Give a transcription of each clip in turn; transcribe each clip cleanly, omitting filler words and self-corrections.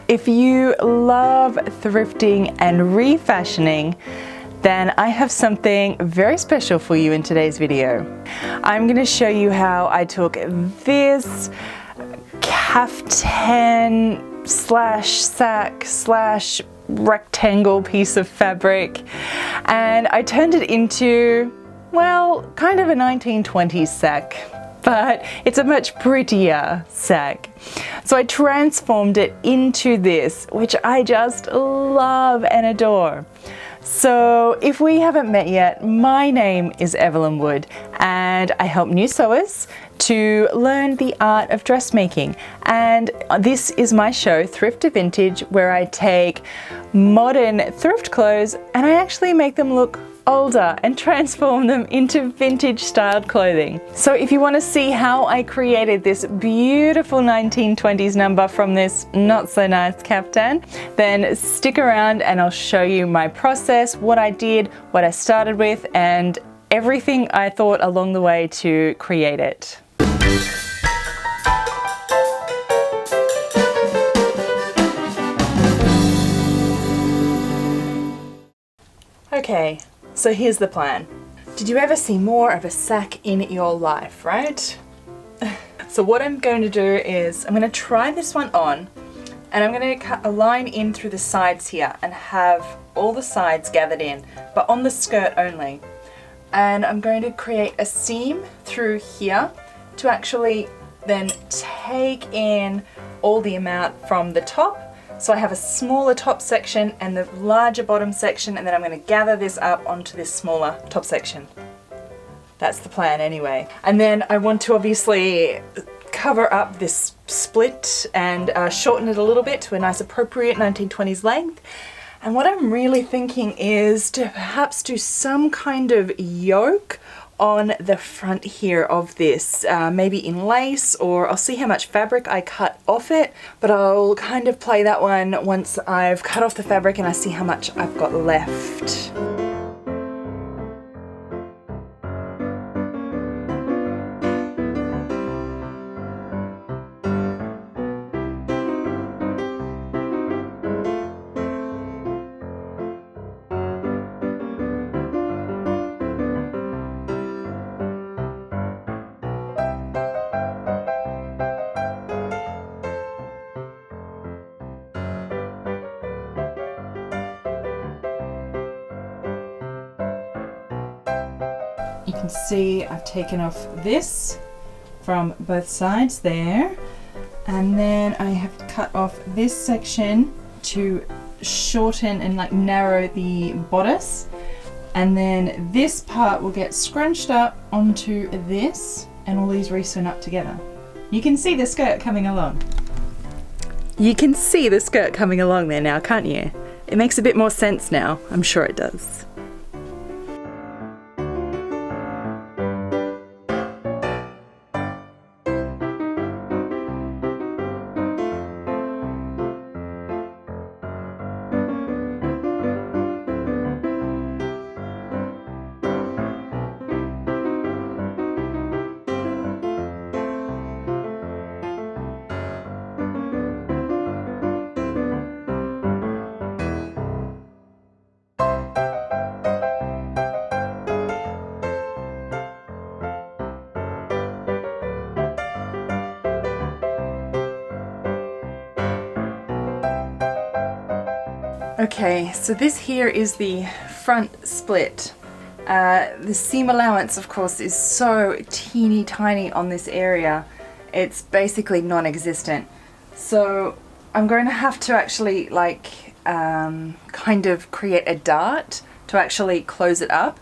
If you love thrifting and refashioning, then I have something very special for you in today's video. I'm going to show you how I took this kaftan slash sack slash rectangle piece of fabric and I turned it into, well, kind of a 1920s sack, but it's a much prettier sack. So I transformed it into this, which I just love and adore. So if we haven't met yet, my name is Evelyn Wood and I help new sewers to learn the art of dressmaking. And this is my show, Thrift to Vintage, where I take modern thrift clothes and I actually make them look older and transform them into vintage styled clothing. So if you want to see how I created this beautiful 1920s number from this not so nice kaftan, then stick around and I'll show you my process, what I did, what I started with, and everything I thought along the way to create it. Okay, so here's the plan. Did you ever see more of a sack in your life, right? So what I'm going to do is I'm going to try this one on and I'm going to cut a line in through the sides here and have all the sides gathered in, but on the skirt only. And I'm going to create a seam through here to actually then take in all the amount from the top. So I have a smaller top section and the larger bottom section, and then I'm going to gather this up onto this smaller top section. That's the plan anyway. And then I want to obviously cover up this split and shorten it a little bit to a nice appropriate 1920s length. And what I'm really thinking is to perhaps do some kind of yoke on the front here of this, maybe in lace, or I'll see how much fabric I cut off it, but I'll kind of play that one once I've cut off the fabric and I see how much I've got left. You can see I've taken off this from both sides there, and then I have cut off this section to shorten and like narrow the bodice, and then this part will get scrunched up onto this and all these re-sewn up together. You can see the skirt coming along. You can see the skirt coming along there now, can't you? It makes a bit more sense now, I'm sure it does. Okay, so this here is the front split. The seam allowance, of course, is so teeny tiny on this area. It's basically non-existent. So I'm going to have to actually kind of create a dart to actually close it up.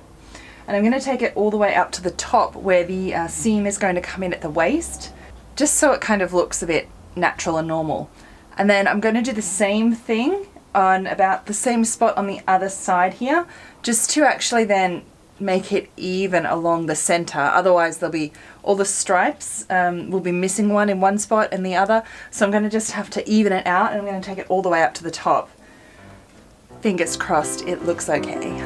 And I'm going to take it all the way up to the top where the seam is going to come in at the waist, just so it kind of looks a bit natural and normal. And then I'm going to do the same thing on about the same spot on the other side here, just to actually then make it even along the center. Otherwise there'll be all the stripes will be missing one in one spot and the other. So I'm going to just have to even it out, and I'm going to take it all the way up to the top. Fingers crossed it looks okay.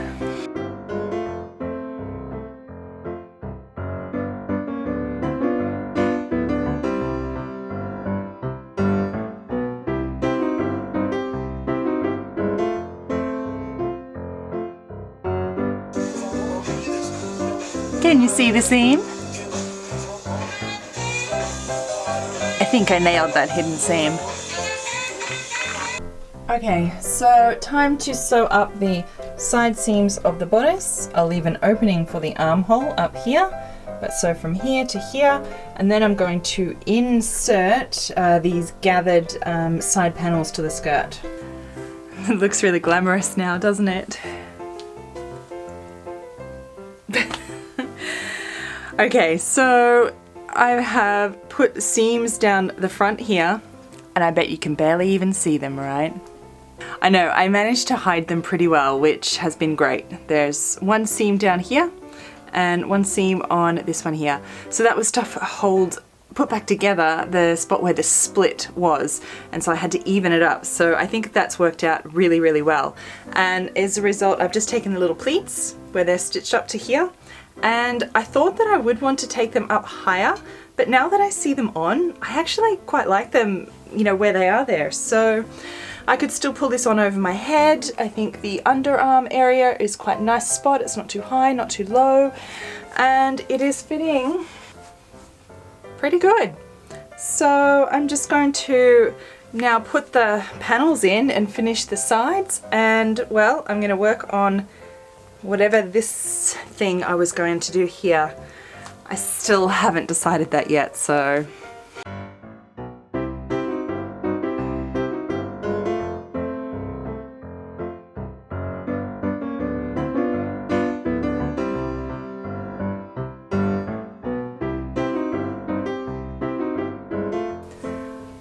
Can you see the seam? I think I nailed that hidden seam. Okay, so time to sew up the side seams of the bodice. I'll leave an opening for the armhole up here, but sew from here to here, and then I'm going to insert these gathered side panels to the skirt. It looks really glamorous now, doesn't it? Okay, so I have put seams down the front here, and I bet you can barely even see them, right? I know, I managed to hide them pretty well, which has been great. There's one seam down here and one seam on this one here. So that was to put back together the spot where the split was, and so I had to even it up. So I think that's worked out really, really well. And as a result, I've just taken the little pleats where they're stitched up to here, and I thought that I would want to take them up higher, but now that I see them on, I actually quite like them, you know, where they are there. So I could still pull this on over my head. I think the underarm area is quite a nice spot. It's not too high, not too low, and it is fitting pretty good. So I'm just going to now put the panels in and finish the sides, and well, I'm going to work on whatever this thing I was going to do here. I still haven't decided that yet, so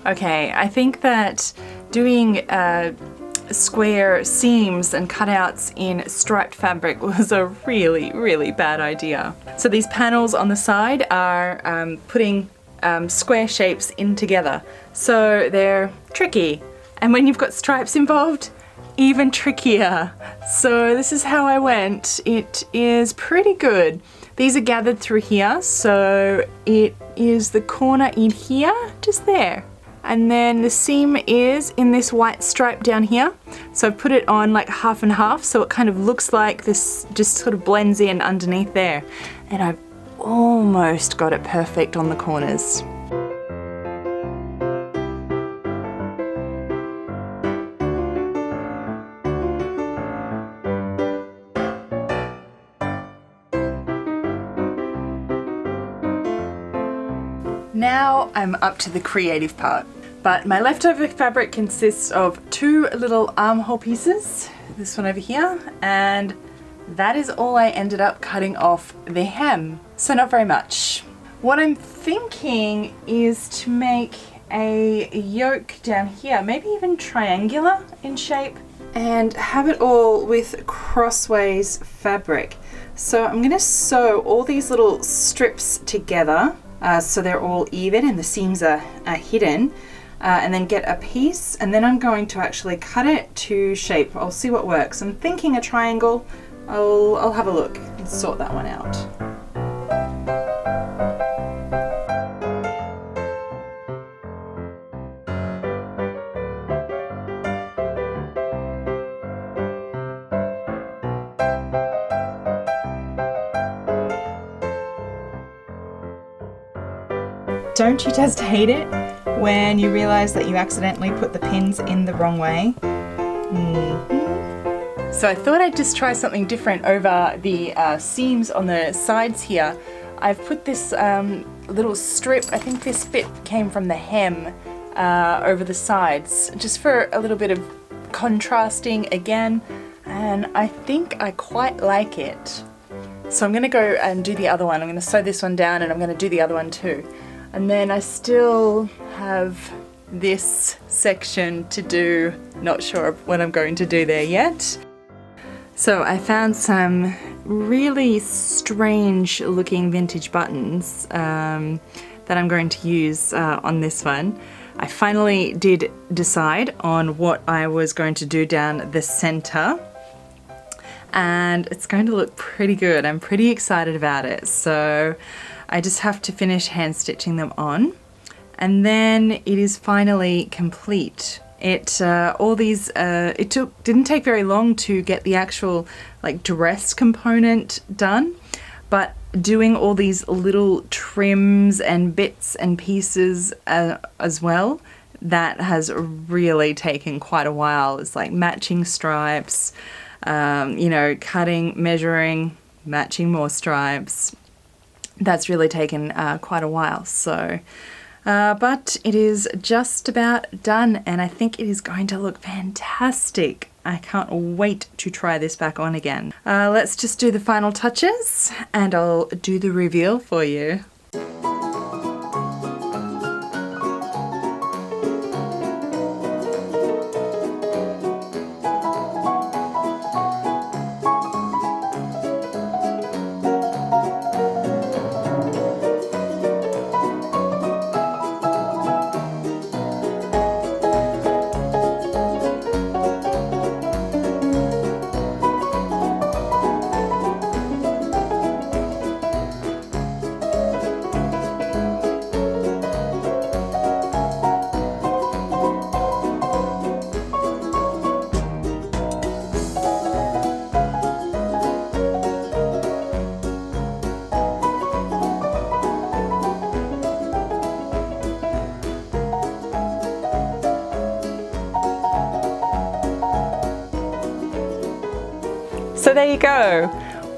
okay, I think that doing square seams and cutouts in striped fabric was a really, really bad idea. So these panels on the side are putting square shapes in together. So they're tricky. And when you've got stripes involved, even trickier. So this is how I went. It is pretty good. These are gathered through here, so it is the corner in here, just there. And then the seam is in this white stripe down here. So I've put it on like half and half, so it kind of looks like this just sort of blends in underneath there. And I've almost got it perfect on the corners. Now I'm up to the creative part. But my leftover fabric consists of two little armhole pieces, this one over here, and that is all I ended up cutting off the hem. So not very much. What I'm thinking is to make a yoke down here, maybe even triangular in shape, and have it all with crossways fabric. So I'm gonna sew all these little strips together so they're all even and the seams are hidden. And then get a piece, and then I'm going to actually cut it to shape. I'll see what works. I'm thinking a triangle. I'll have a look and sort that one out. Don't you just hate it when you realize that you accidentally put the pins in the wrong way? So I thought I'd just try something different over the seams on the sides here. I've put this little strip, I think this bit came from the hem, over the sides, just for a little bit of contrasting again, and I think I quite like it. So I'm going to go and do the other one. I'm going to sew this one down and I'm going to do the other one too. And then I still have this section to do. Not sure what I'm going to do there yet. So I found some really strange looking vintage buttons that I'm going to use on this one. I finally did decide on what I was going to do down the center, and it's going to look pretty good. I'm pretty excited about it. So I just have to finish hand stitching them on, and then it is finally complete. It didn't take very long to get the actual like dress component done, but doing all these little trims and bits and pieces as well, that has really taken quite a while. It's like matching stripes, you know, cutting, measuring, matching more stripes. That's really taken quite a while. So, but it is just about done, and I think it is going to look fantastic. I can't wait to try this back on again. Let's just do the final touches and I'll do the reveal for you. So there you go.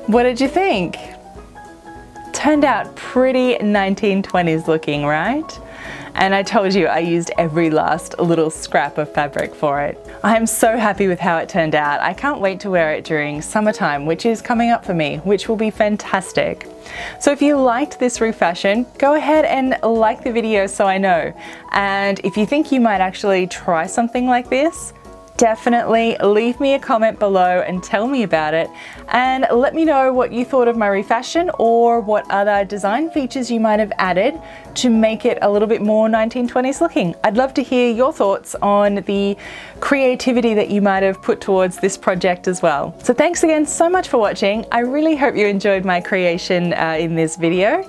What did you think? Turned out pretty 1920s looking, right? And I told you I used every last little scrap of fabric for it. I'm so happy with how it turned out. I can't wait to wear it during summertime, which is coming up for me, which will be fantastic. So if you liked this refashion, go ahead and like the video so I know. And if you think you might actually try something like this, definitely leave me a comment below and tell me about it, and let me know what you thought of my refashion or what other design features you might have added to make it a little bit more 1920s looking. I'd love to hear your thoughts on the creativity that you might have put towards this project as well. So thanks again so much for watching. I really hope you enjoyed my creation in this video,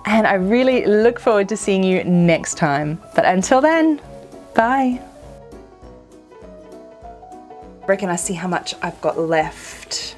and I really look forward to seeing you next time. But until then, bye. I reckon I see how much I've got left.